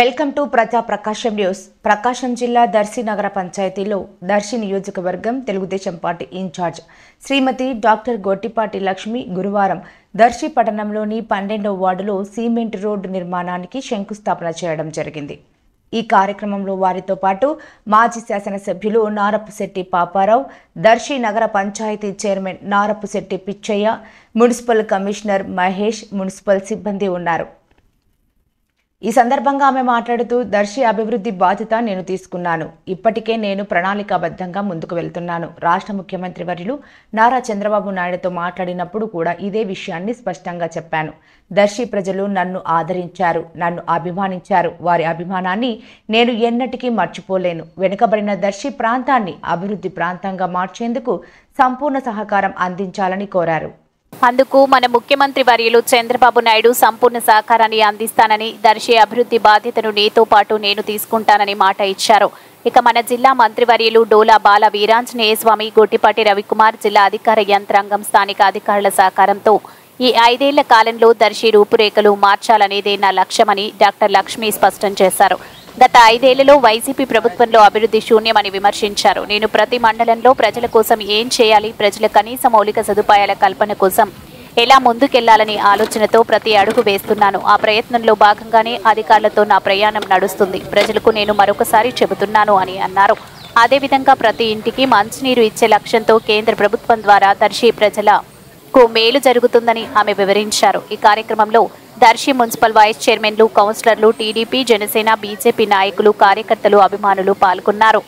Welcome to ప్రజా ప్రకాశం news. ప్రకాశం జిల్లా దర్శి నగర పంచాయతీలో దర్శి నియోజకవర్గం తెలుగుదేశం పార్టీ ఇన్ఛార్జ్ శ్రీమతి డాక్టర్ గొట్టిపాటి లక్ష్మి గురువారం దర్శి పట్టణంలోని 12వ వార్డులో సిమెంట్ రోడ్డు నిర్మాణానికి శంకుస్థాపన చేయడం జరిగింది. ఈ కార్యక్రమంలో వారితో పాటు మాజీ శాసనసభ్యులు నారపుశెట్టి పాపారావు, దర్శి నగర panchayat chairman Narapusetti Pichaiah, municipal commissioner Mahesh, municipal సిబ్బంది ఉన్నారు. ఈ సందర్భంగా ఆమె మాట్లాడుతూ, దర్శి అభివృద్ధి బాధ్యత నేను తీసుకున్నాను. ఇప్పటికే నేను ప్రణాళికాబద్ధంగా ముందుకు వెళ్తున్నాను. రాష్ట్ర ముఖ్యమంత్రి వర్యులు నారా చంద్రబాబు నాయుడుతో మాట్లాడినప్పుడు కూడా ఇదే విషయాన్ని స్పష్టంగా చెప్పాను. దర్శి ప్రజలు నన్ను ఆదరించారు, నన్ను అభిమానించారు. వారి అభిమానాన్ని నేను ఎన్నటికీ మర్చిపోలేను. వెనుకబడిన దర్శి ప్రాంతాన్ని అభివృద్ధి ప్రాంతంగా మార్చేందుకు సంపూర్ణ సహకారం అందించాలని కోరారు. అందుకు మన ముఖ్యమంత్రి వర్యులు చంద్రబాబు నాయుడు సంపూర్ణ సహకారాన్ని అందిస్తానని, దర్శి అభివృద్ధి బాధ్యతను నీతో పాటు నేను తీసుకుంటానని మాట ఇచ్చారు. ఇక మన జిల్లా మంత్రివర్యులు డోలా బాల వీరాంజనేయ స్వామి, గొట్టిపాటి రవికుమార్, జిల్లా అధికార యంత్రాంగం, స్థానిక అధికారుల సహకారంతో ఈ 5 ఏళ్ల కాలంలో దర్శి రూపురేఖలు మార్చాలనేదే నా లక్ష్యమని డాక్టర్ లక్ష్మి స్పష్టం చేశారు. గత 5 ఏళ్లలో వైసీపీ ప్రభుత్వంలో అభివృద్ధి శూన్యమని విమర్శించారు. నేను ప్రతి మండలంలో ప్రజల కోసం ఏం చేయాలి, ప్రజల కనీస మౌలిక సదుపాయాల కల్పన కోసం ఎలా ముందుకెళ్లాలని ఆలోచనతో ప్రతి అడుగు వేస్తున్నాను. ఆ ప్రయత్నంలో భాగంగానే అధికారులతో నా ప్రయాణం నడుస్తుంది. ప్రజలకు నేను మరొకసారి చెబుతున్నాను అని అన్నారు. అదేవిధంగా ప్రతి ఇంటికి మంచినీరు ఇచ్చే లక్ష్యంతో కేంద్ర ప్రభుత్వం ద్వారా దర్శి ప్రజలకు మేలు జరుగుతుందని ఆమె వివరించారు. ఈ కార్యక్రమంలో దర్శి మున్సిపల్ వైస్ చైర్మన్లు, కౌన్సిలర్లు, టీడీపీ, జనసేన, బీజేపీ నాయకులు, కార్యకర్తలు, అభిమానులు పాల్గొన్నారు.